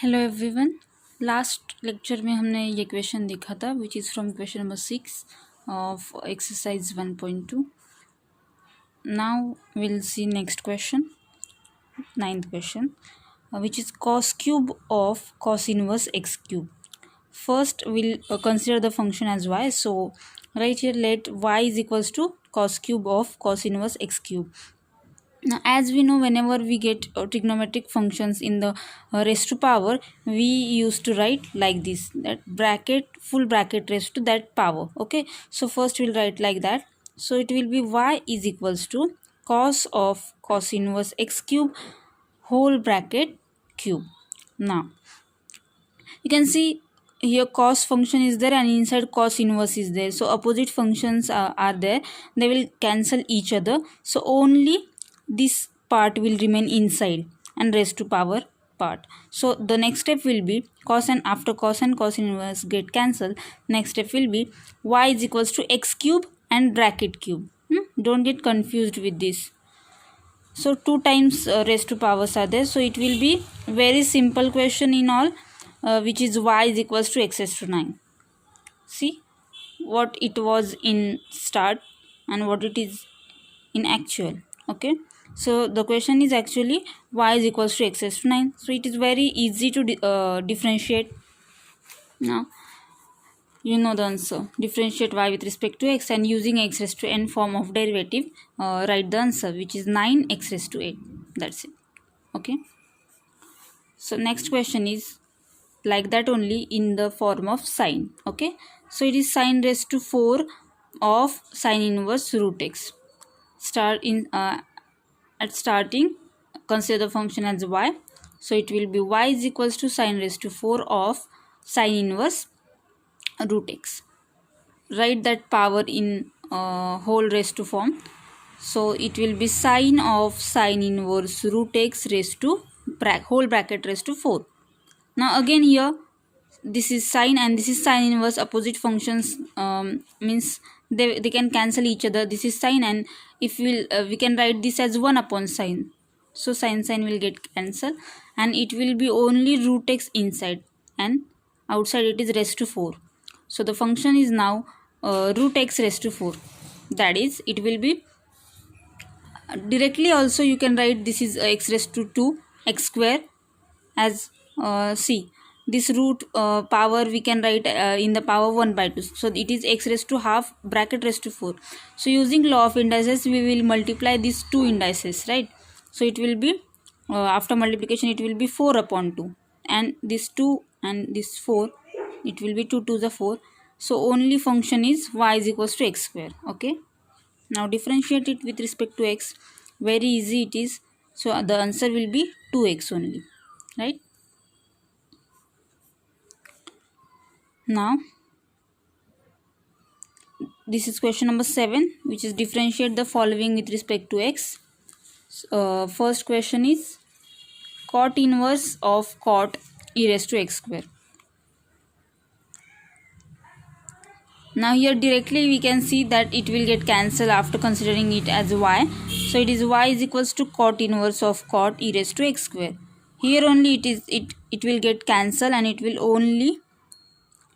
Hello everyone. Last lecture में हमने ये क्वेश्चन देखा था which is from question number 6 of exercise 1.2। Now will see next question, ninth question, which is cos cube of cos inverse x cube. First we'll consider the function as y. So right here let y is equals to cos cube of cos inverse x cube. Now as we know, whenever we get trigonometric functions in the raised to power, we used to write like this, that bracket full bracket raised to that power. Okay, so first we'll write like that. So it will be y is equals to cos of cos inverse x cube whole bracket cube. Now you can see here cos function is there and inside cos inverse is there, so opposite functions are there, they will cancel each other, so only this part will remain inside and raised to power part. So the next step will be cos, and after cos and cos inverse get cancelled, next step will be y is equals to x cube and bracket cube. Don't get confused with this. So 2 times raised to powers are there, so it will be very simple question in all, which is y is equals to x raised to 9. See what it was in start and what it is in actual. Okay, so the question is actually y is equals to x raised to 9, so it is very easy to differentiate. Now you know the answer. Differentiate y with respect to x and using x raised to n form of derivative, write the answer, which is 9x raised to 8. That's it. Okay, so next question is like that only in the form of sine. Okay, so it is sine raised to 4 of sine inverse root x. Start in at starting consider the function as y, so it will be y is equals to sine raised to 4 of sine inverse root x. Write that power in whole raised to form, so it will be sine of sine inverse root x raised to whole bracket raised to 4. Now again here this is sine and this is sine inverse, opposite functions, means they can cancel each other. This is sine, and if we can write this as 1 upon sine, so sine will get cancelled and it will be only root x inside and outside it is raised to 4. So the function is now root x raised to 4, that is it will be directly also you can write this is x raised to 2 x square as see this root power we can write in the power 1 by 2, so it is x raised to half bracket raised to 4. So using law of indices we will multiply these two indices, right? So it will be after multiplication it will be 4 upon 2, and this 2 and this 4, it will be 2 to the 4, so only function is y is equals to x square. Okay, now differentiate it with respect to x, very easy it is, so the answer will be 2x only, right? Now this is question number 7, which is differentiate the following with respect to x. First question is cot inverse of cot e raised to x square. Now here directly we can see that it will get cancelled after considering it as y, so it is y is equals to cot inverse of cot e raised to x square. Here only it will get cancelled and it will only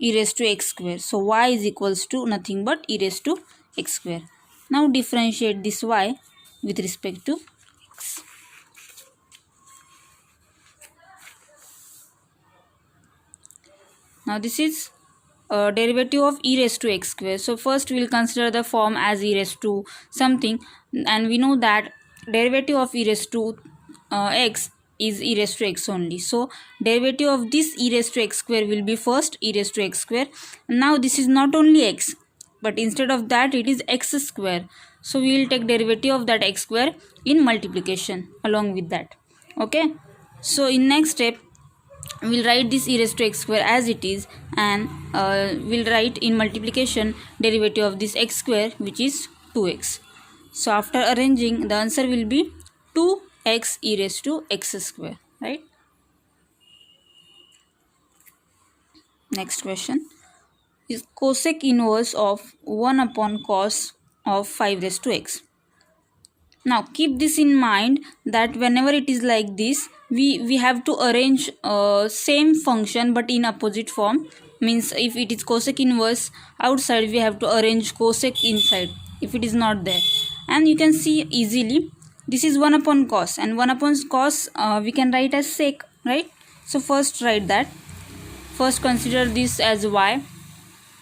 e raised to x square, so y is equals to nothing but e raised to x square. Now differentiate this y with respect to x. Now this is derivative of e raised to x square, so first we will consider the form as e raised to something, and we know that derivative of e raised to x is e raised to x only, so derivative of this e raised to x square will be first e raised to x square. Now this is not only x, but instead of that it is x square, so we will take derivative of that x square in multiplication along with that. Okay, so in next step we'll write this e raised to x square as it is, and we'll write in multiplication derivative of this x square, which is 2x. So after arranging, the answer will be 2x e raised to x square, right? Next question is cosec inverse of 1 upon cos of 5 raised to x. Now keep this in mind that whenever it is like this, we have to arrange same function but in opposite form. Means if it is cosec inverse outside, we have to arrange cosec inside if it is not there. And you can see easily this is 1 upon cos, and 1 upon cos we can write as sec, right? So first write that. First consider this as y.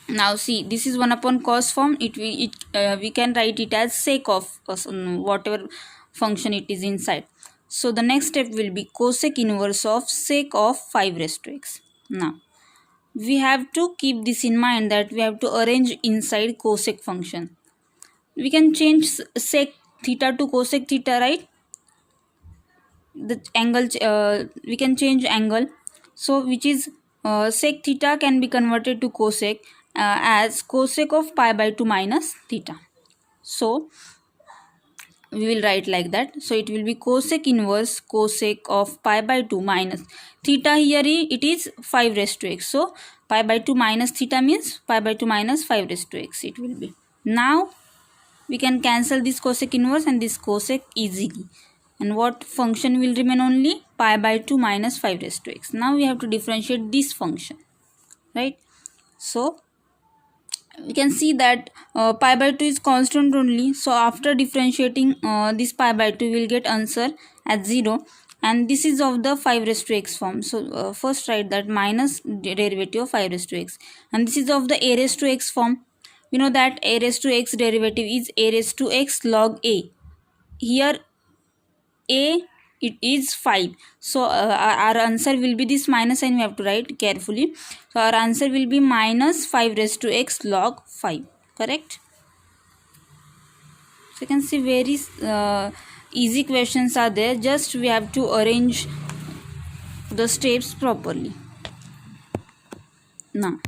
Now see, this is 1 upon cos form. We can write it as sec of whatever function it is inside. So the next step will be cosec inverse of sec of 5 raised to x. Now we have to keep this in mind that we have to arrange inside cosec function. We can change sec theta to cosec theta, right? The angle we can change angle, so which is sec theta can be converted to cosec as cosec of pi by 2 minus theta. So we will write like that. So it will be cosec inverse cosec of pi by 2 minus theta. Here it is 5 raised to x, so pi by 2 minus theta means pi by 2 minus 5 raised to x it will be. Now we can cancel this cosec inverse and this cosec easily, and what function will remain? Only pi by 2 minus 5 raised to x. Now we have to differentiate this function, right? So we can see that pi by 2 is constant only, so after differentiating this pi by 2 we will get answer as 0, and this is of the 5 raised to x form. So first write that minus derivative of 5 raised to x, and this is of the a raised to x form. We know that a raised to x derivative is a raised to x log a. Here a it is 5, so our answer will be this minus sign we have to write carefully. So our answer will be minus 5 raised to x log 5, correct? So you can see very easy questions are there, just we have to arrange the steps properly. Now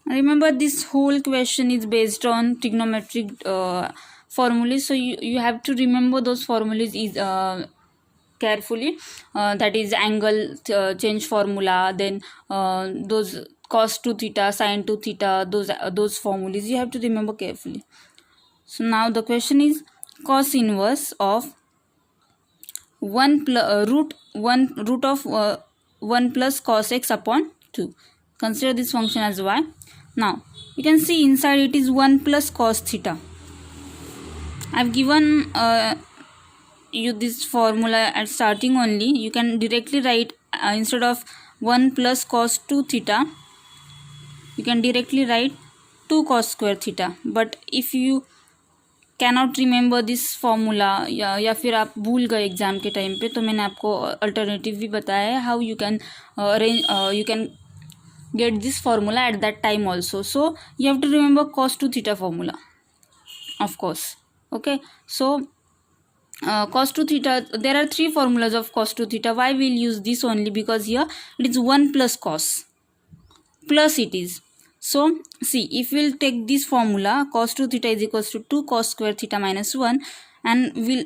remember, this whole question is based on trigonometric formulas, so you have to remember those formulas is carefully. That is angle change formula, then those cos 2 theta, sin 2 theta, those formulas you have to remember carefully. So now the question is cos inverse of 1 root of 1 plus cos x upon 2. Consider this function as y. Now you can see inside it is 1 plus cos theta. I have given you this formula at starting only. You can directly write instead of 1 plus cos 2 theta, you can directly write 2 cos square theta. But if you cannot remember this formula या फिर आप भूल गए exam के time पे, तो मैंने आपको अल्टरनेटिव भी बताया है how you can arrange, you can get this formula at that time also. So you have to remember cos 2 theta formula, of course. Okay, so cos 2 theta, there are 3 formulas of cos 2 theta. Why we'll use this only? Because here it is 1 plus cos, plus it is. So see, if we'll take this formula, cos 2 theta is equals to 2 cos square theta minus 1, and we'll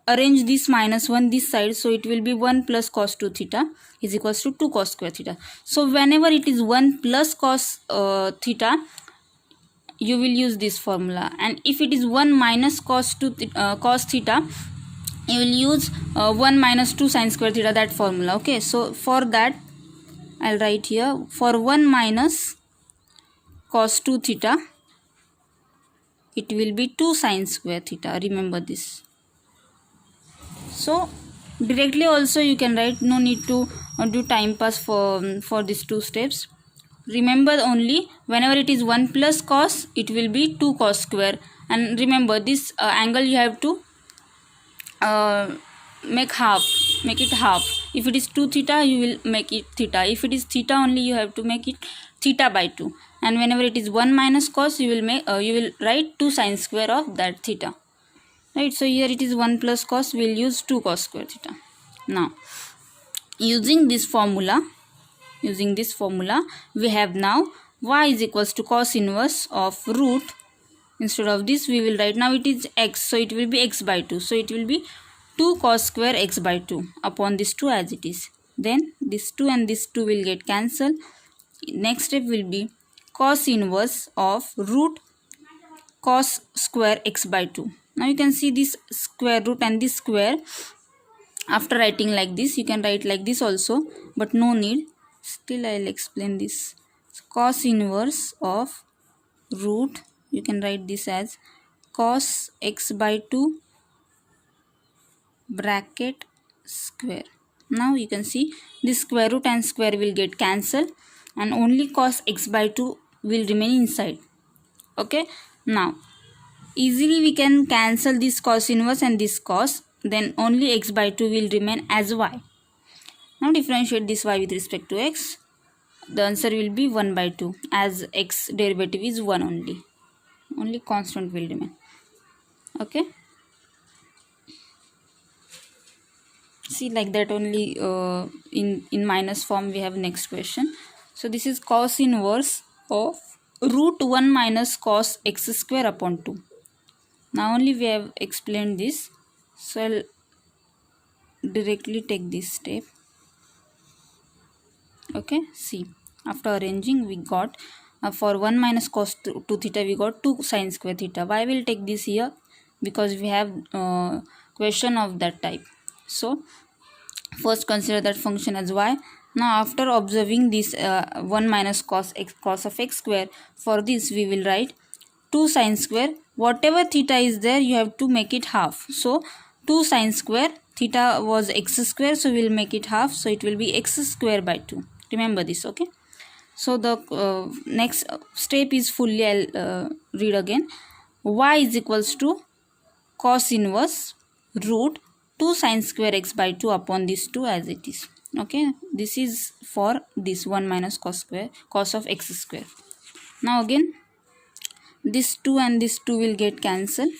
arrange this minus 1 this side, so it will be 1 plus cos 2 theta is equals to 2 cos square theta. So whenever it is 1 plus cos theta, you will use this formula, and if it is 1 minus cos theta, you will use 1 minus 2 sin square theta, that formula. Okay, so for that I'll write here, for 1 minus cos 2 theta, it will be 2 sin square theta. Remember this. So directly also you can write, no need to do time pass for these 2 steps. Remember only whenever it is 1 plus cos, it will be 2 cos square, and remember this angle you have to make it half. If it is 2 theta, you will make it theta. If it is theta only, you have to make it theta by 2, and whenever it is 1 minus cos, you will write 2 sin square of that theta, right? So here it is 1 plus cos, we will use 2 cos square theta. Now using this formula, we have now y is equals to cos inverse of root. Instead of this, we will write, now it is x, so it will be x by 2, so it will be 2 cos square x by 2 upon this 2 as it is. Then this 2 and this 2 will get cancelled. Next step will be cos inverse of root cos square x by 2. Now you can see this square root and this square. After writing like this, you can write like this also, but no need. Still I'll explain this. Cos inverse of root, you can write this as cos x by 2 bracket square. Now you can see this square root and square will get cancelled and only cos x by 2 will remain inside. Okay, now easily we can cancel this cos inverse and this cos, then only x by 2 will remain as y. Now differentiate this y with respect to x. The answer will be 1 by 2 as x derivative is 1 only. Only constant will remain. Okay. See, like that only in minus form we have next question. So this is cos inverse of root 1 minus cos x square upon 2. Now only we have explained this. So I'll directly take this step. Okay, see, after arranging we got for 1 minus cos 2 theta we got 2 sin square theta. Why will take this here? Because we have question of that type. So first consider that function as y. Now after observing this 1 minus cos of x square, for this we will write 2 sin square. Whatever theta is there, you have to make it half. So 2 sin square, theta was x square, so we will make it half. So it will be x square by 2. Remember this, okay? So the next step is fully, I'll read again. Y is equals to cos inverse root 2 sin square x by 2 upon this 2 as it is. Okay, this is for this 1 minus cos of x square. Now again, this 2 and this 2 will get cancelled.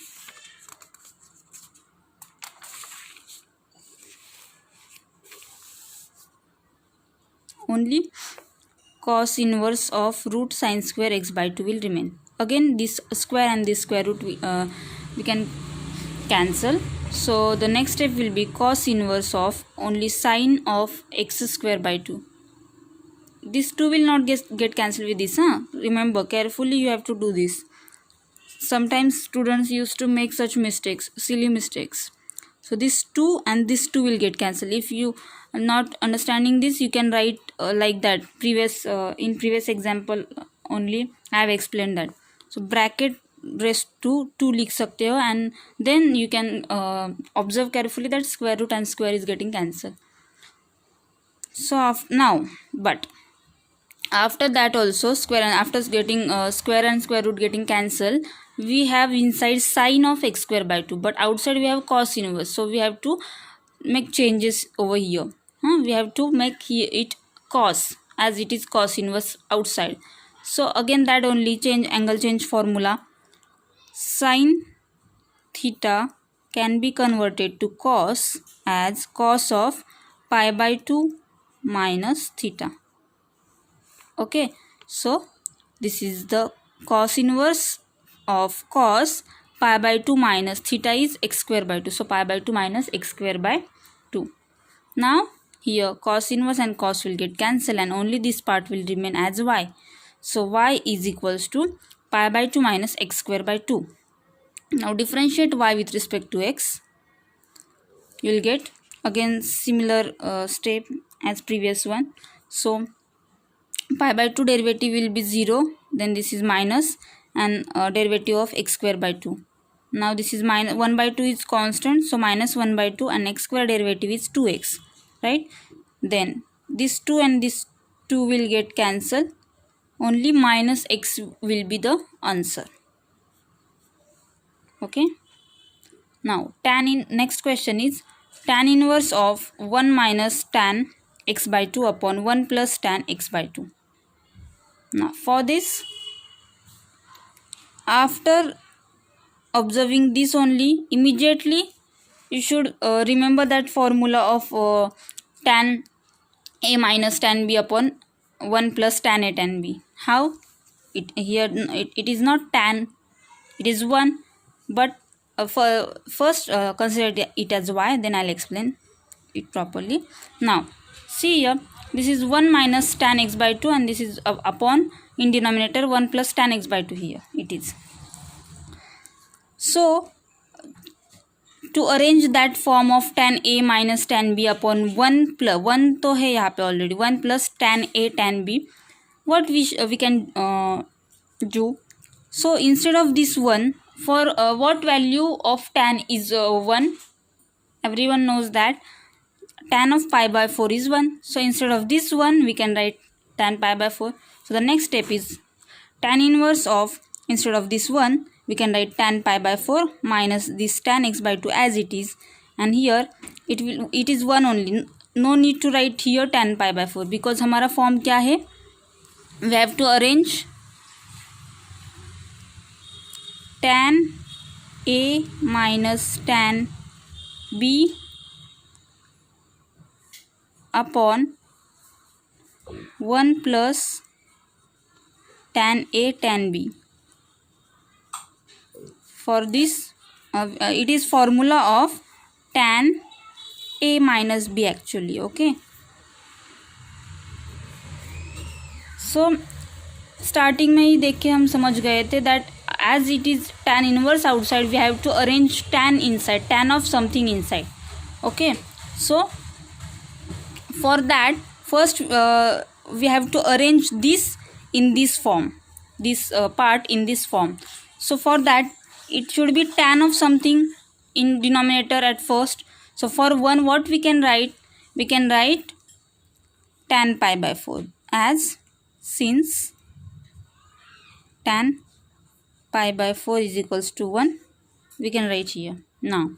Only cos inverse of root sin square x by 2 will remain. Again, this square and this square root we can cancel. So the next step will be cos inverse of only sine of x square by 2. This 2 will not get cancelled with this. Remember, carefully you have to do this. Sometimes students used to make such mistakes, silly mistakes. So this 2 and this 2 will get cancelled. If you are not understanding this, you can write like that. In previous example only I have explained that. So bracket rest 2 लिख सकते हो, and then you can observe carefully that square root and square is getting cancelled. So but after that also square, and after getting square and square root getting cancelled, we have inside sine of x square by 2, but outside we have cos inverse. So we have to make changes over here. We have to make it cos, as it is cos inverse outside. So again that only angle change formula. Sin theta can be converted to cos as cos of pi by 2 minus theta. Okay, so this is the cos inverse of cos pi by 2 minus theta is x square by 2. So pi by 2 minus x square by 2. Now here cos inverse and cos will get cancelled and only this part will remain as y. So y is equals to pi by 2 minus x square by 2. Now differentiate y with respect to x. You will get again similar step as previous one. So pi by 2 derivative will be 0, then this is minus, and derivative of x square by 2. Now this is minus 1 by 2 is constant, so minus 1 by 2, and x square derivative is 2x, right? Then this 2 and this 2 will get cancelled. Only minus x will be the answer. Okay. Now next question is tan inverse of 1 minus tan x by 2 upon 1 plus tan x by 2. Now for this, after observing this only, immediately you should remember that formula of tan a minus tan b upon 1 plus tan a tan b. How? It is not tan, it is 1, but first consider it as y, then I'll explain it properly. Now see here, this is 1 minus tan x by 2 and this is upon in denominator 1 plus tan x by 2 here it is. So to arrange that form of tan a minus tan b upon 1 plus 1 तो है यहाँ पे already 1 plus tan a tan b. What we can do? So instead of this 1, for what value of tan is 1? Everyone knows that tan of pi by 4 is 1. So instead of this 1, we can write tan pi by 4. So the next step is tan inverse of, instead of this 1, we can write tan pi by 4 minus this tan x by 2 as it is. And here it is 1 only. No need to write here tan pi by 4 because हमारा form क्या है? We have to arrange tan a minus tan b upon 1 plus tan a tan b. For this it is formula of tan a minus b actually. Okay, so starting में ही देख के हम समझ गए थे that as it is tan inverse outside, we have to arrange tan inside, tan of something inside. Okay, so for that first we have to arrange this in this form, this part in this form. So for that it should be tan of something in denominator at first. So for 1, what we can write? We can write tan pi by 4 as, since tan pi by 4 is equals to 1, we can write here. Now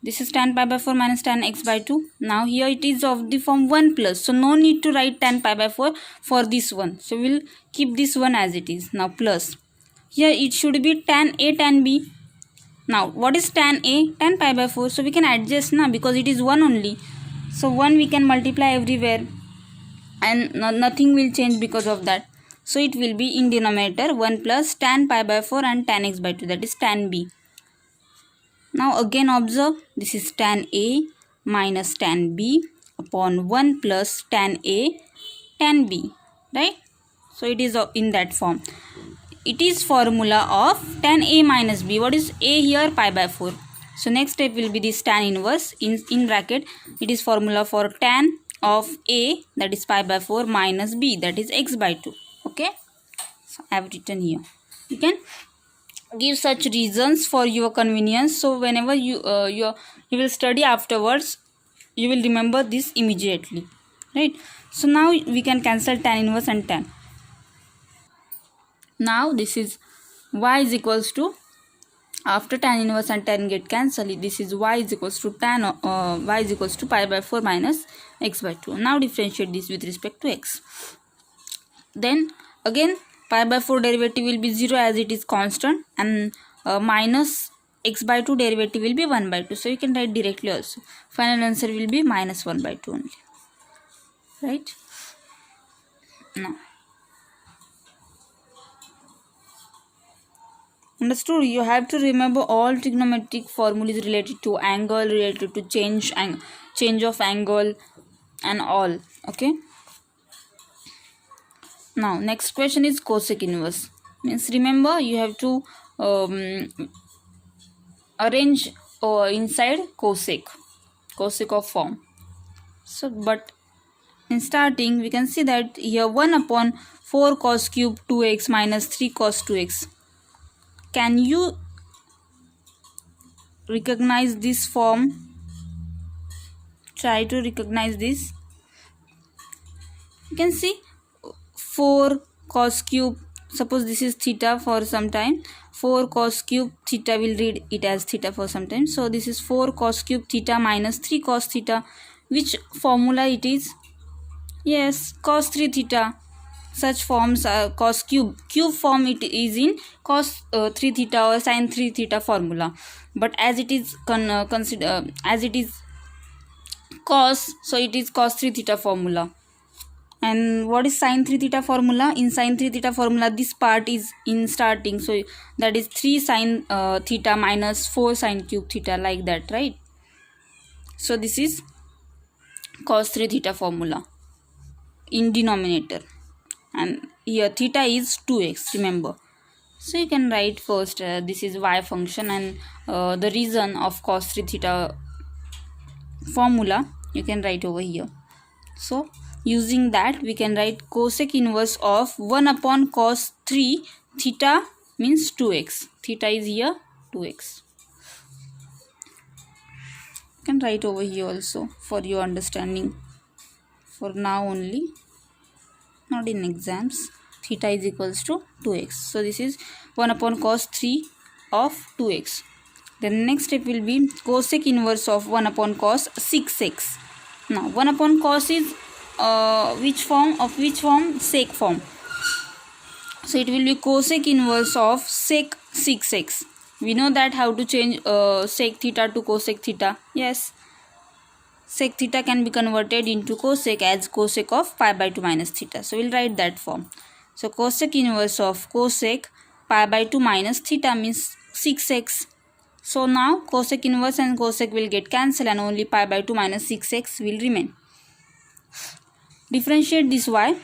this is tan pi by 4 minus tan x by 2. Now here it is of the form 1 plus, so no need to write tan pi by 4 for this one. So we'll keep this one as it is. Now plus, here it should be tan a tan b. Now what is tan a? Tan pi by 4. So we can adjust now because it is 1 only. So 1 we can multiply everywhere and nothing will change because of that. So it will be in denominator 1 plus tan pi by 4 and tan x by 2, that is tan b. Now again observe, this is tan a minus tan b upon 1 plus tan a tan b, right? So it is in that form. It is formula of tan a minus b. What is a here? Pi by 4. So next step will be this tan inverse in bracket. It is formula for tan of a, that is pi by 4, minus b, that is x by 2. Okay, so I have written here. You can give such reasons for your convenience, so whenever you will study afterwards, you will remember this immediately, right? So now we can cancel tan inverse and tan. Now this is y is equals to, after tan inverse and tan get cancelled, this is y is equals to tan y is equals to pi by 4 minus x by 2. Now differentiate this with respect to x. Then again pi by 4 derivative will be 0 as it is constant, and minus x by 2 derivative will be 1 by 2. So you can write directly also. Final answer will be minus 1 by 2 only, right? Now understood? You have to remember all trigonometric formulas related to angle, related to change of angle and all. Okay, now next question is cosec inverse. Means remember you have to arrange inside cosec of form. So but in starting we can see that here 1 upon 4 cos cube 2x minus 3 cos 2x. Can you recognize this form? Try to recognize this. You can see 4 cos cube, suppose this is theta for some time, 4 cos cube theta, will read it as theta for some time. So this is 4 cos cube theta minus 3 cos theta. Which formula it is? Yes, cos 3 theta. Such forms are cos cube form, it is in cos 3 theta or sin 3 theta formula. But as it is as it is cos, so it is cos 3 theta formula. And what is sin 3 theta formula? In sin 3 theta formula, this part is in starting, so that is 3 sin theta minus 4 sin cube theta, like that, right? So this is cos 3 theta formula in denominator, and here theta is 2x, remember. So you can write first this is y function, and the reason of cos 3 theta formula you can write over here. So using that we can write cosec inverse of 1 upon cos 3 theta means 2x. Theta is here 2x. You can write over here also for your understanding. For now only, not in exams. Theta is equals to 2x. So this is 1 upon cos 3 of 2x. The next step will be cosec inverse of 1 upon cos 6x. Now 1 upon cos is which form? Of which form? Sec form. So it will be cosec inverse of sec 6x. We know that how to change sec theta to cosec theta. Yes. Sec theta can be converted into cosec as cosec of pi by 2 minus theta. So we'll write that form. So cosec inverse of cosec pi by 2 minus theta means 6x. So now cosec inverse and cosec will get cancelled and only pi by 2 minus 6x will remain. Differentiate this y.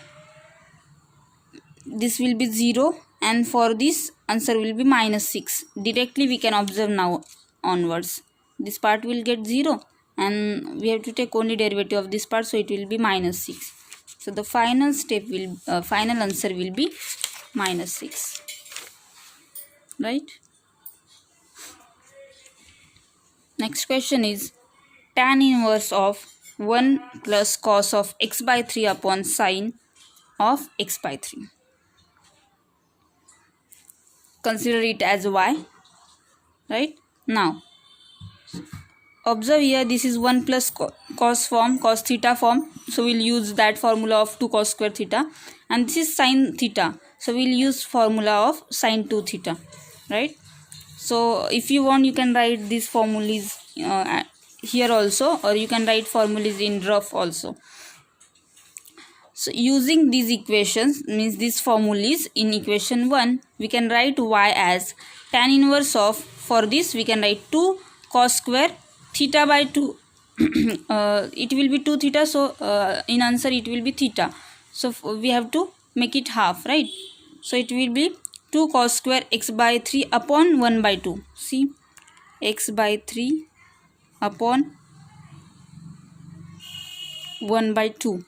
This will be 0 and for this answer will be minus 6. Directly we can observe now onwards. This part will get 0 and we have to take only derivative of this part, so it will be minus 6. So the final step will final answer will be minus 6. Right? Next question is tan inverse of 1 plus cos of x by 3 upon sine of x by 3. Consider it as y. Right? Now observe here, this is 1 plus cos form, cos theta form. So we'll use that formula of 2 cos square theta. And this is sin theta. So we'll use formula of sin 2 theta. Right? So if you want, you can write these formulas here also, or you can write formulas in rough also. So using these equations, means these formulas in equation 1, we can write y as tan inverse of, for this we can write 2 cos square theta by 2. It will be 2 theta, so in answer it will be theta. So we have to make it half, right? So it will be 2 cos square x by 3 upon 1 by 2. See, x by 3 upon 1 by 2.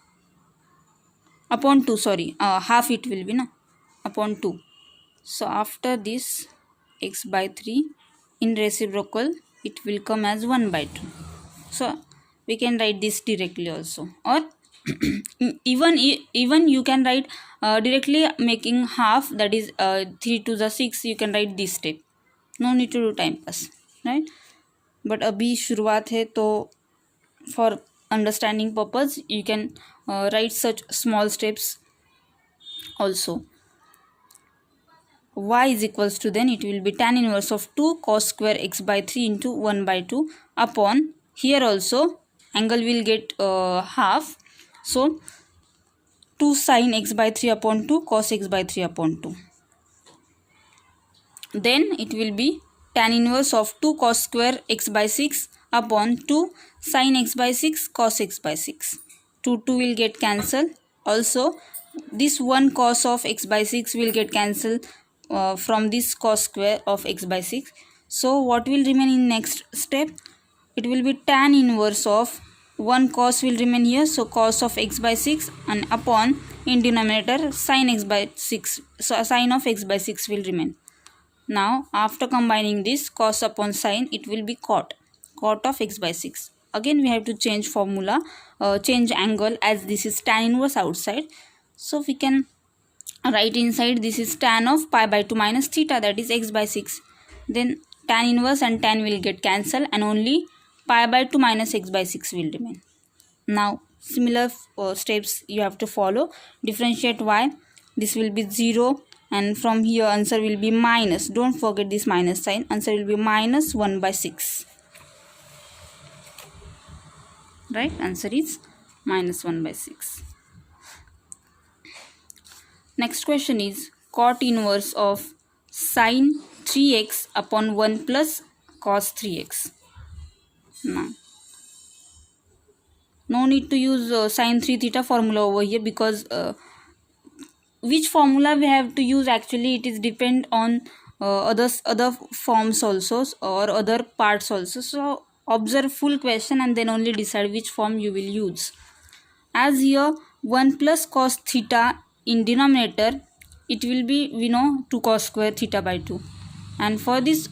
Upon 2, sorry, half it will be, na, upon 2. So after this x by 3 in reciprocal, it will come as 1 by 2. So we can write this directly also, or even you can write directly making half, that is 3 to the 6. You can write this step. No need to do time pass, right? But abhi शुरुआत है, तो for understanding purpose you can write such small steps also. Y is equals to, then it will be tan inverse of 2 cos square x by 3 into 1 by 2 upon, here also angle will get half, so 2 sin x by 3 upon 2 cos x by 3 upon 2. Then it will be tan inverse of 2 cos square x by 6 upon 2 sin x by 6 cos x by 6. 2 will get cancelled. Also this 1 cos of x by 6 will get cancelled from this cos square of x by 6. So what will remain in next step? It will be tan inverse of 1 cos will remain here, so cos of x by 6, and upon in denominator sin x by 6, so sin of x by 6 will remain. Now after combining this cos upon sin, it will be cot of x by 6. Again we have to change formula, change angle, as this is tan inverse outside. So we can write inside, this is tan of pi by 2 minus theta, that is x by 6. Then tan inverse and tan will get cancelled and only pi by 2 minus x by 6 will remain. Now similar steps you have to follow. Differentiate y. This will be 0 and from here answer will be minus. Don't forget this minus sign. Answer will be minus 1 by 6. Right? Answer is minus 1 by 6. Next question is cot inverse of sin 3x upon 1 plus cos 3x. Now, no need to use sin 3 theta formula over here, because which formula we have to use, actually it is depend on other forms also or other parts also. So observe full question and then only decide which form you will use. As here 1 plus cos theta in denominator, it will be, we know, 2 cos square theta by 2, and for this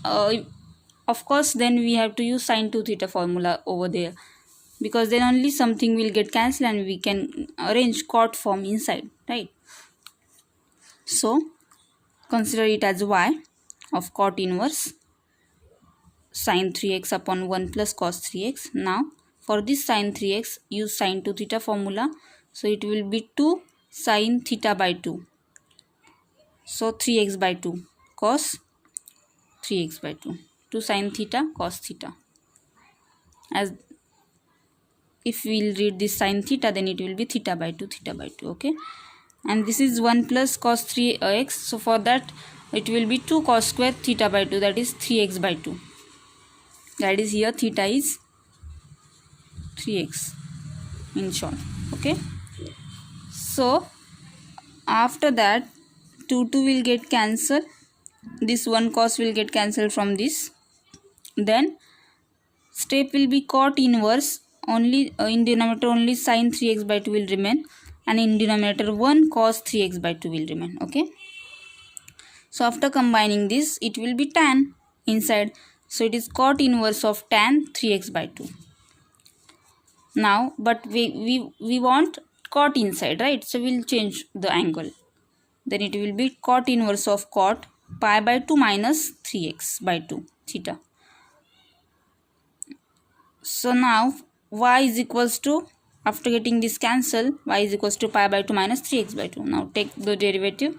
of course then we have to use sin 2 theta formula over there, because then only something will get cancelled and we can arrange cot form inside, right? So consider it as y of cot inverse sin 3x upon 1 plus cos 3x. Now for this sin 3x, use sin 2 theta formula, so it will be 2 sin theta by 2, so 3x by 2 cos 3x by 2, 2 sin theta cos theta. As if we'll read this sin theta, then it will be theta by 2, okay? And this is 1 plus cos 3x, so for that it will be 2 cos square theta by 2, that is 3x by 2. That is, here theta is 3x in short, okay? So after that 2 will get cancelled, this 1 cos will get cancelled from this, then step will be cot inverse, only in denominator only sin 3x by 2 will remain, and in denominator 1 cos 3x by 2 will remain, okay? So after combining this, it will be tan inside, so it is cot inverse of tan 3x by 2. Now but we want cot inside, right? So we'll change the angle, then it will be cot inverse of cot pi by 2 minus 3x by 2 theta. So now y is equals to, after getting this cancel, y is equals to pi by 2 minus 3x by 2. Now take the derivative.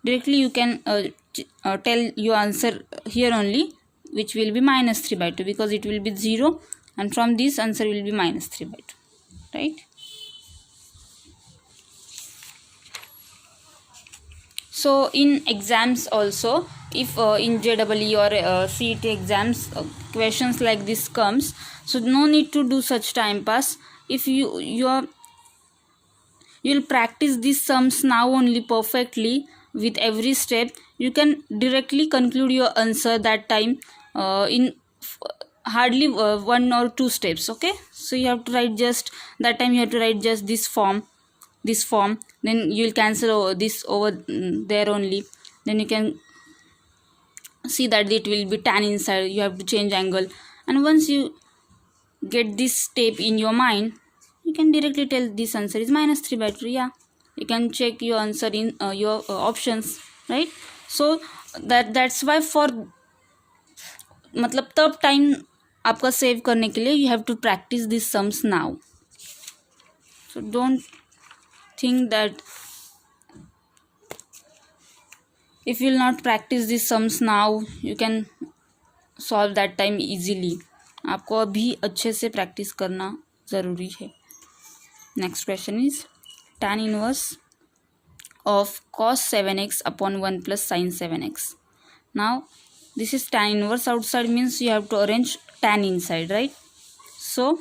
Directly you can tell your answer here only, which will be minus 3 by 2, because it will be 0, and from this answer will be minus 3 by 2, right? So in exams also, if in JEE or CET exams questions like this comes, so no need to do such time pass. If you'll practice these sums now only perfectly with every step, you can directly conclude your answer that time in hardly 1 or 2 steps, okay? So you have to write just that time, you have to write just this form, then you will cancel this over there only, then you can see that it will be tan inside, you have to change angle, and once you get this step in your mind, you can directly tell this answer is minus 3 by 2. Yeah, you can check your answer in your options, right? So that's why for मतलब तब time आपका save करने के लिए you have to practice these sums now. So don't think that if you will not practice these sums now, you can solve that time easily. आपको अभी अच्छे से प्रैक्टिस करना ज़रूरी है. Next question is tan inverse of cos 7x upon 1 plus sin 7x. Now this is tan inverse outside, means you have to arrange tan inside, right? So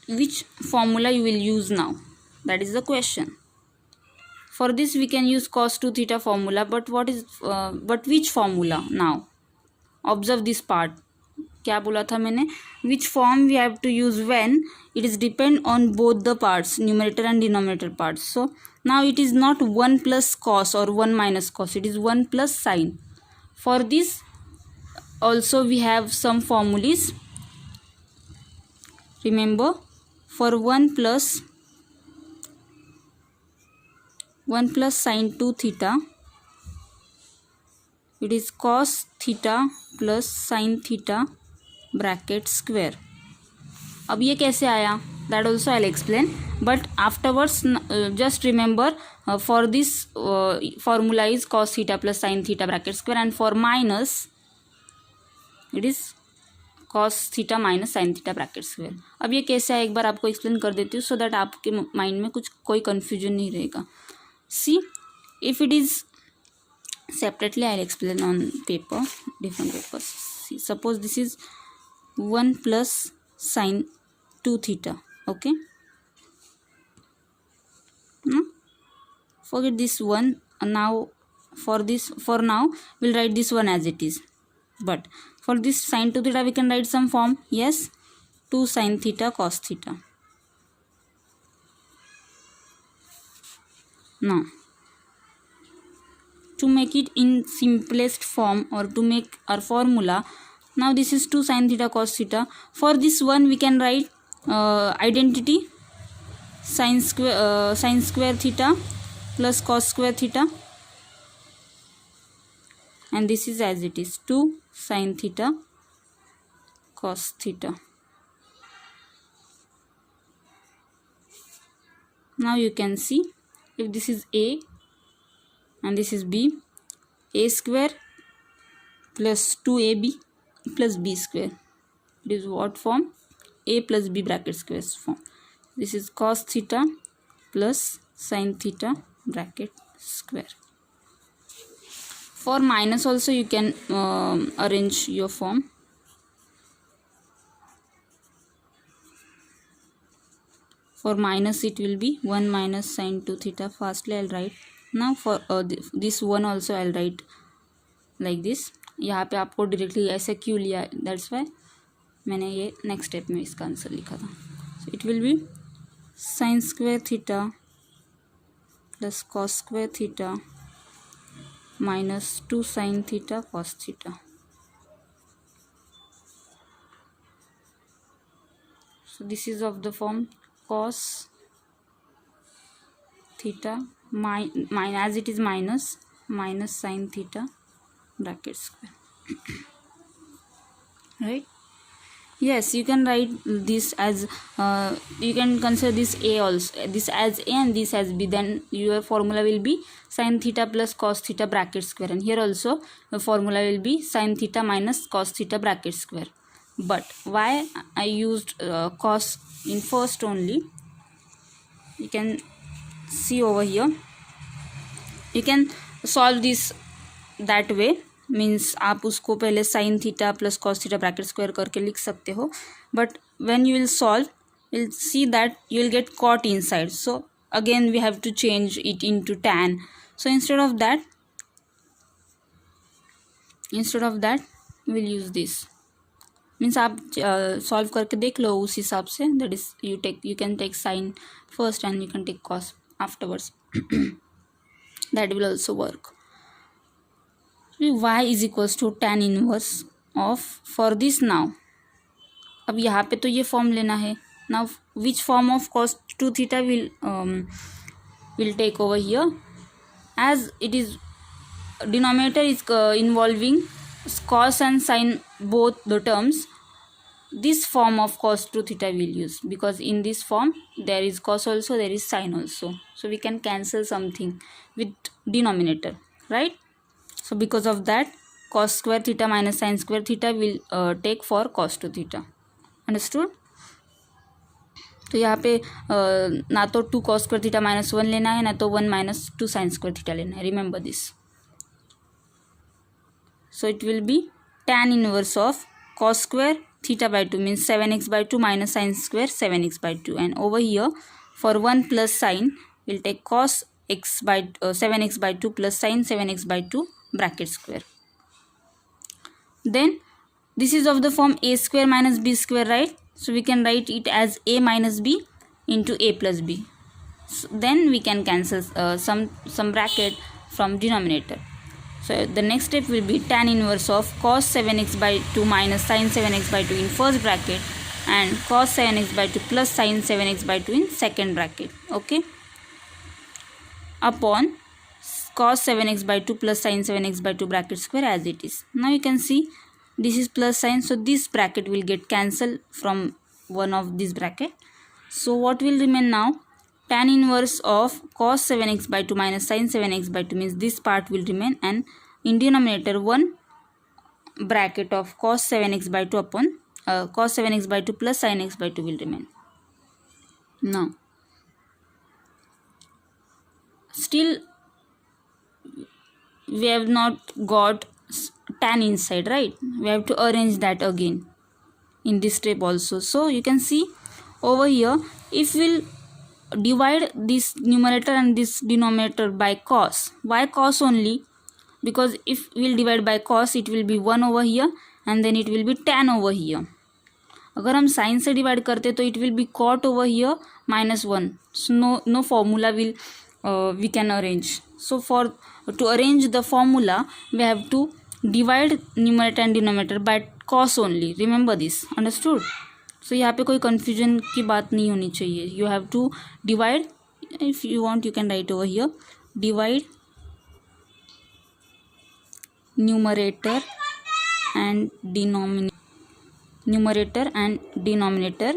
which formula you will use now? That is the question. For this we can use cos 2 theta formula, but which formula now? Observe this part. क्या बोला था मैंने? Which form we have to use when it is depend on both the parts, numerator and denominator parts. So now it is not 1 plus cos or 1 minus cos, it is 1 plus sin. For this also we have some formulas. Remember, for 1 plus sin 2 theta, it is cos theta plus sin theta bracket square. अब ये कैसे आया? That also I'll explain, but afterwards just remember for this formula is cos theta plus sin theta bracket square, and for minus it is cos theta minus sin theta bracket square. अब ये कैसे आया एक बार आपको explain कर देती हूँ, so that आपके माइंड में कोई कन्फ्यूजन नहीं रहेगा. See, if it is separately, I'll explain on paper, different papers. See, suppose this is 1 plus sin 2 theta, okay? forget this one. Now for now we'll write this one as it is, but for this sin 2 theta we can write some form. Yes, 2 sin theta cos theta. Now to make it in simplest form, or to make our formula, now this is 2 sin theta cos theta. For this one we can write identity sin square theta plus cos square theta, and this is as it is, 2 sin theta cos theta. Now you can see, if this is A and this is B, A square plus 2AB plus B square. It is what form? A plus B bracket square form. This is cos theta plus sin theta bracket square. For minus also you can arrange your form. For minus it will be 1 minus sin 2 theta. Firstly I'll write. Now for this one also I'll write like this. यहाँ पे आपको directly ऐसे क्यों लिया, that's why मैंने ये next step में इसका आंसर लिखा था. So it will B sin square theta plus cos square theta minus 2 sin theta cos theta. So this is of the form cos theta as it is minus sin theta bracket square. Right? Yes, you can write this as you can consider this A also, this as A and this as B. Then your formula will be sin theta plus cos theta bracket square, and here also the formula will be sin theta minus cos theta bracket square. But why I used cos in first only, you can see over here. You can solve this that way, means आप उसको पहले sine theta plus cos theta bracket square करके लिख सकते हो, but when you will solve you'll see that you will get cot inside, so again we have to change it into tan. So instead of that we'll use this. Means आप solve करके देख लो उस हिसाब से, that is you can take sin first and you can take cos afterwards. That will also work. Y is equals to tan inverse of, for this now, अब यहाँ पे तो ये फॉर्म लेना है. Now which form of cos 2 theta will take over here, as it is denominator is involving cos and sin both the terms. This form of cos 2 theta will use, because in this form there is cos also, there is sin also, so we can cancel something with denominator, right? So because of that, cos square theta minus sin square theta will take for cos 2 theta. Understood? तो यहाँ पे ना तो 2 cos square theta minus 1 लेना है, ना तो 1 minus 2 sin square theta लेना है. Remember this. So it will be tan inverse of cos square theta by 2 means 7x by 2 minus sin square 7x by 2, and over here for 1 plus sin we'll take cos x by 7x by 2 plus sin 7x by 2 bracket square. Then this is of the form a square minus b square, right? So we can write it as a minus b into a plus b. So then we can cancel some bracket from denominator. So the next step will be tan inverse of cos 7x by 2 minus sin 7x by 2 in first bracket, and cos 7x by 2 plus sin 7x by 2 in second bracket. Okay, upon cos 7x by 2 plus sin 7x by 2 bracket square as it is. Now you can see this is plus sign, so this bracket will get cancelled from one of this bracket. So what will remain now? Tan inverse of cos 7x by 2 minus sin 7x by 2 means this part will remain, and in denominator one bracket of cos 7x by 2 upon cos 7x by 2 plus sin x by 2 will remain. Now still we have not got tan inside, right? We have to arrange that again in this step also. So you can see over here, if we'll divide this numerator and this denominator by cos. Why cos only? Because if we'll divide by cos, it will be 1 over here and then it will be tan over here. अगर हम sign से divide करते तो it will be caught over here -1. So no formula will we can arrange. So to arrange the formula we have to divide numerator and denominator by cos only. Remember this. Understood? So यहाँ पे कोई confusion की बात नहीं होनी चाहिए. You have to divide. If you want you can write over here. Divide numerator and denominator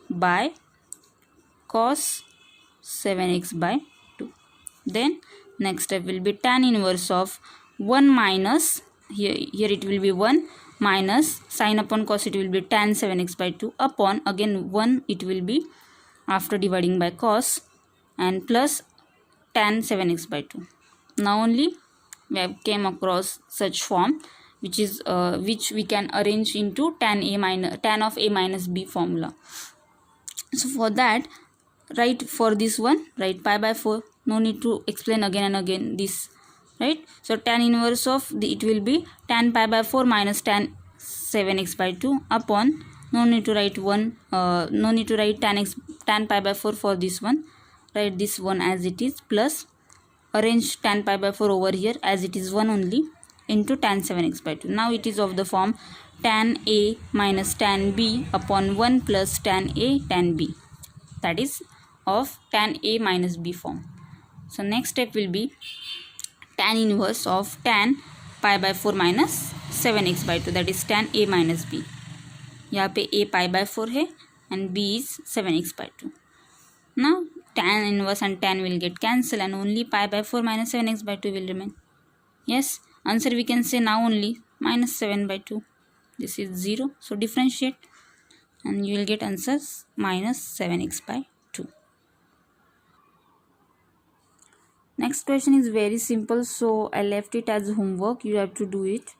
by cos 7x by 2. Then next step will be tan inverse of 1 minus, here it will be 1 minus sin upon cos, it will be tan 7x by 2 upon again 1, it will be after dividing by cos, and plus tan 7x by 2. Now only we have came across such form which is which we can arrange into tan of a minus b formula. So for that, write for this one, write pi by 4. No need to explain again and again this, right? So tan inverse of it will be tan pi by 4 minus tan 7x by 2 upon, no need to write no need to write tan pi by 4 for this one. Write this one as it is, plus arrange tan pi by 4 over here as it is 1 only, into tan 7x by 2. Now it is of the form tan a minus tan b upon 1 plus tan a tan b. That is of tan a minus b form. So next step will be tan inverse of tan pi by 4 minus 7x by 2. That is tan a minus b. यहाँ पे a pi by 4 है and b is 7x by 2. Now tan inverse and tan will get cancelled and only pi by 4 minus 7x by 2 will remain. Yes, answer we can say now only minus 7 by 2. This is 0. So differentiate and you will get answers minus 7x by 2. Next question is very simple, so I left it as homework. You have to do it.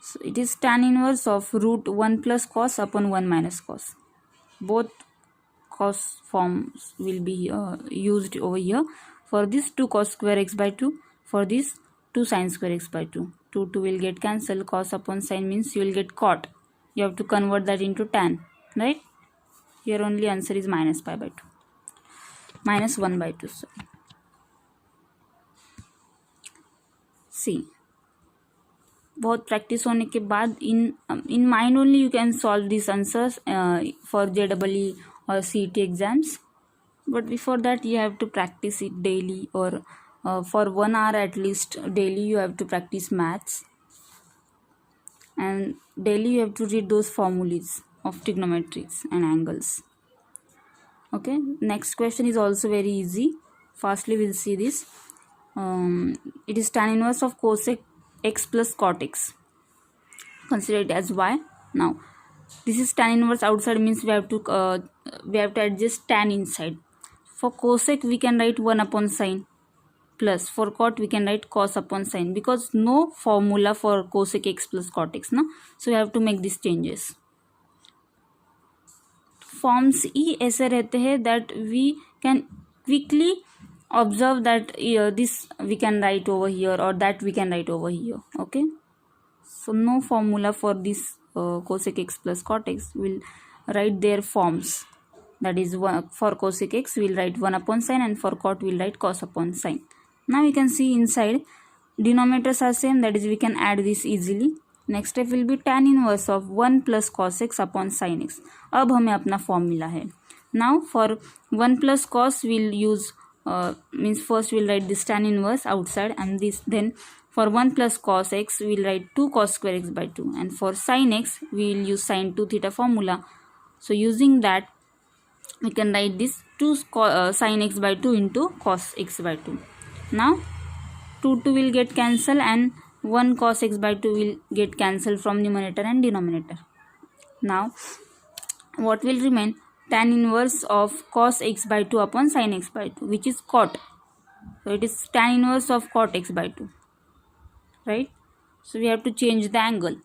So it is tan inverse of root 1 plus cos upon 1 minus cos. Both cos forms will be used over here. For this 2 cos square x by 2. For this 2 sin square x by 2. 2 will get cancelled. Cos upon sin means you will get cot. You have to convert that into tan, right? Here only answer is minus pi by 2. Minus 1 by 2. Sorry. See. बहुत practice होने के बाद in mind only you can solve these answers for JEE or CET exams. But before that you have to practice it daily, or for 1 hour at least daily you have to practice maths, and daily you have to read those formulas of trigonometries and angles. Okay, next question is also very easy. Firstly we'll see this. It is tan inverse of cosec x plus cot x. Consider it as y. Now this is tan inverse outside, means we have to adjust tan inside. For cosec we can write 1 upon sin, plus for cot we can write cos upon sin, because no formula for cosec x plus cot x, no? So we have to make these changes. Forms ही ऐसे रहते हैं that we can quickly observe that this we can write over here or that we can write over here. Okay, so no formula for this cosec x plus cot x. Will write their forms. That is, for cosec x we will write 1 upon sin, and for cot we will write cos upon sin. Now we can see inside denominators are same, that is we can add this easily. Next step will be tan inverse of 1 plus cos x upon sin x. अब हमें अपना formula है. Now for 1 plus cos we will use means first we will write this tan inverse outside, and this, then for 1 plus cos x we will write 2 cos square x by 2, and for sin x we will use sin 2 theta formula. So using that we can write this 2 sin x by 2 into cos x by 2. Now 2 will get cancelled and 1 cos x by 2 will get cancelled from numerator and denominator. Now what will remain? Tan inverse of cos x by 2 upon sin x by 2, which is cot. So it is tan inverse of cot x by 2, right? So we have to change the angle.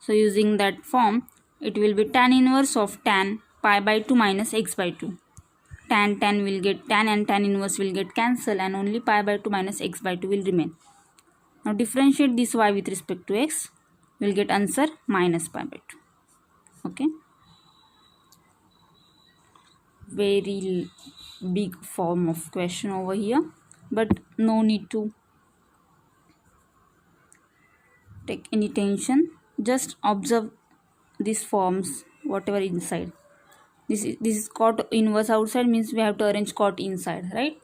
So using that form, it will be tan inverse of tan pi by 2 minus x by 2. tan will get, tan and tan inverse will get cancelled, and only pi by 2 minus x by 2 will remain. Now differentiate this y with respect to x, will get answer minus pi by 2. Okay, very big form of question over here, but no need to take any tension. Just observe these forms, whatever inside. This is cot inverse outside, means we have to arrange cot inside, right?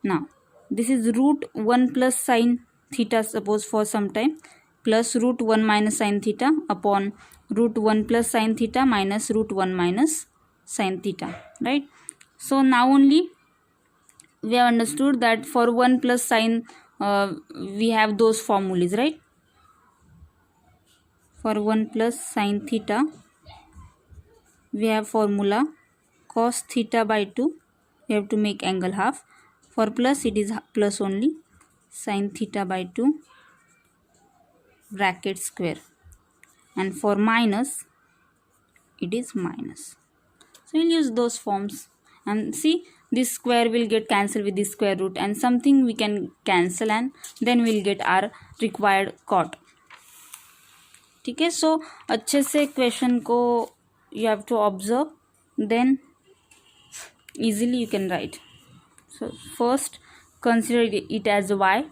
Now this is root 1 plus sine theta, suppose for some time, plus root 1 minus sine theta upon root 1 plus sine theta minus root 1 minus sine theta, right? So now only we have understood that for 1 plus sine we have those formulas, right? For 1 plus sine theta we have formula cos theta by 2, we have to make angle half. For plus it is plus only, sine theta by 2 bracket square, and for minus it is minus. So we'll use those forms, and see, this square will get cancelled with this square root, and something we can cancel, and then we'll get our required cot. ठीक है, सो अच्छे से question को you have to observe, then easily you can write. So first consider it as y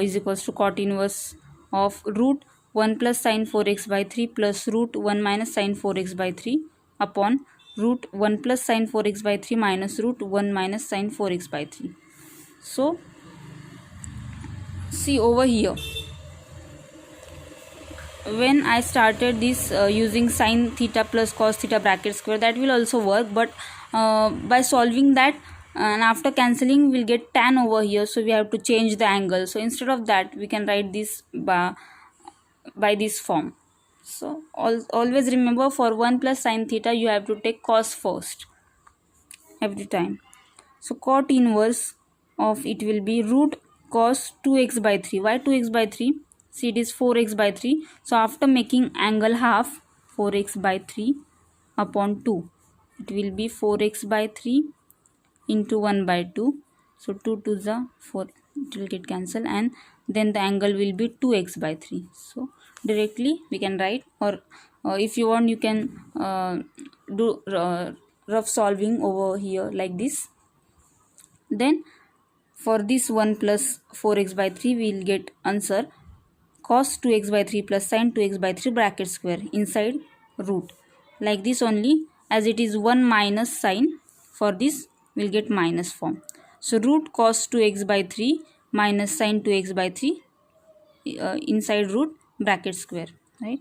is equals to cot inverse of root 1 plus sine 4x by 3 plus root 1 minus sine 4x by 3 upon root 1 plus sine 4x by 3 minus root 1 minus sine 4x by 3. So see over here, when I started this using sine theta plus cos theta bracket square, that will also work, but by solving that and after cancelling we'll get tan over here, so we have to change the angle. So instead of that we can write this by this form. So always remember, for 1 plus sine theta you have to take cos first every time. So cot inverse of it will be root cos 2x by 3. Why 2x by 3? See, it is 4x by 3. So after making angle half, 4x by 3 upon 2, it will be 4x by 3 into 1 by 2. So 2 to the 4, it will get cancelled, and then the angle will be 2x by 3. So directly we can write, or if you want you can do rough solving over here like this. Then for this 1 plus 4x by 3 we will get answer cos 2x by 3 plus sin 2x by 3 bracket square inside root, like this only, as it is 1 minus sin, for this we will get minus form. So root cos 2x by 3 minus sin 2x by 3 inside root bracket square, right?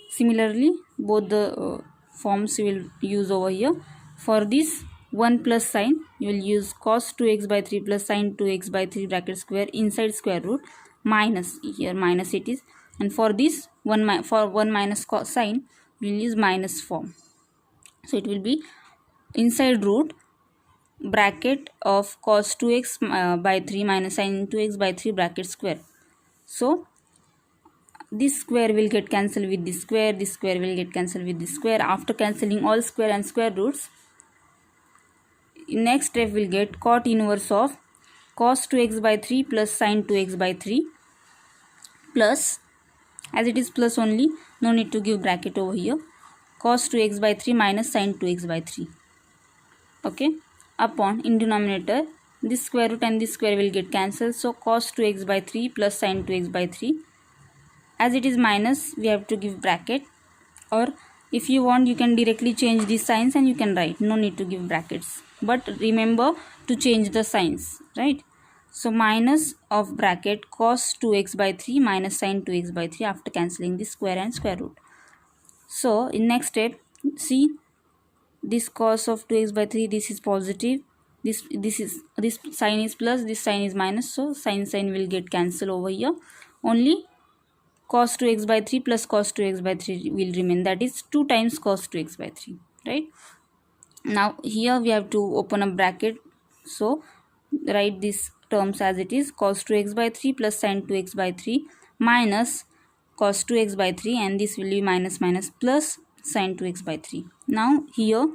Similarly both the forms we will use over here. For this 1 plus sin, you will use cos 2x by 3 plus sin 2x by 3 bracket square inside square root, minus, here minus it is, and for this for 1 minus cos sin we will use minus form. So it will be inside root bracket of cos 2x by 3 minus sin 2x by 3 bracket square. So this square will get cancelled with this square will get cancelled with this square. After cancelling all square and square roots, next step will get cot inverse of cos 2x by 3 plus sin 2x by 3 plus, as it is plus only, no need to give bracket over here, cos 2x by 3 minus sin 2x by 3, okay, upon, in denominator this square root and this square will get cancelled. So cos 2x by 3 plus sin 2x by 3, as it is minus we have to give bracket, or if you want you can directly change the signs and you can write, no need to give brackets, but remember to change the signs, right? So minus of bracket cos 2x by 3 minus sin 2x by 3 after cancelling the square and square root. So in next step, see, this cos of 2x by 3, this is positive, this sign is plus, this sign is minus, so sign will get cancelled over here. Only cos 2x by 3 plus cos 2x by 3 will remain, that is 2 times cos 2x by 3, right? Now here we have to open a bracket, so write these terms as it is, cos 2x by 3 plus sin 2x by 3 minus cos 2x by 3, and this will be minus minus plus sin 2x by 3. Now here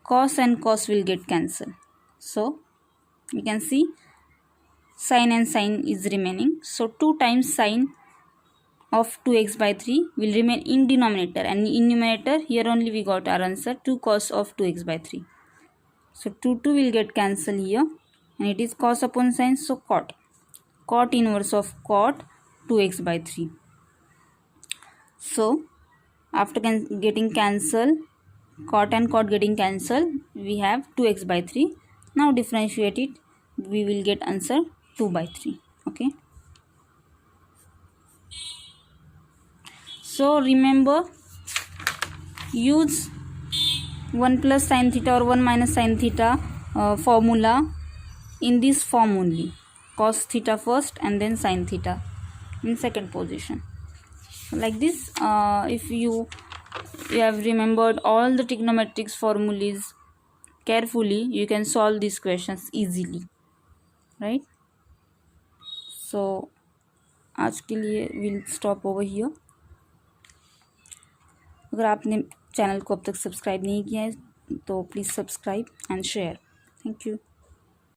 cos and cos will get cancelled. So you can see sine and sine is remaining. So 2 times sine of 2x by 3 will remain in denominator, and in numerator here only we got our answer 2 cos of 2x by 3. So 2 will get cancelled here, and it is cos upon sine, so cot inverse of cot 2x by 3. So after getting cancelled, cot and cot getting cancelled, we have 2x by 3. Now differentiate it, we will get answer 2 by 3. Okay. So remember, use 1 plus sin theta or 1 minus sin theta formula in this form only. Cos theta first and then sin theta in second position. Like this, if you have remembered all the trigonometrics formulas carefully, you can solve these questions easily, right? So आज के लिए we'll stop over here. अगर आपने channel को अब तक subscribe नहीं किया है तो please subscribe and share. Thank you.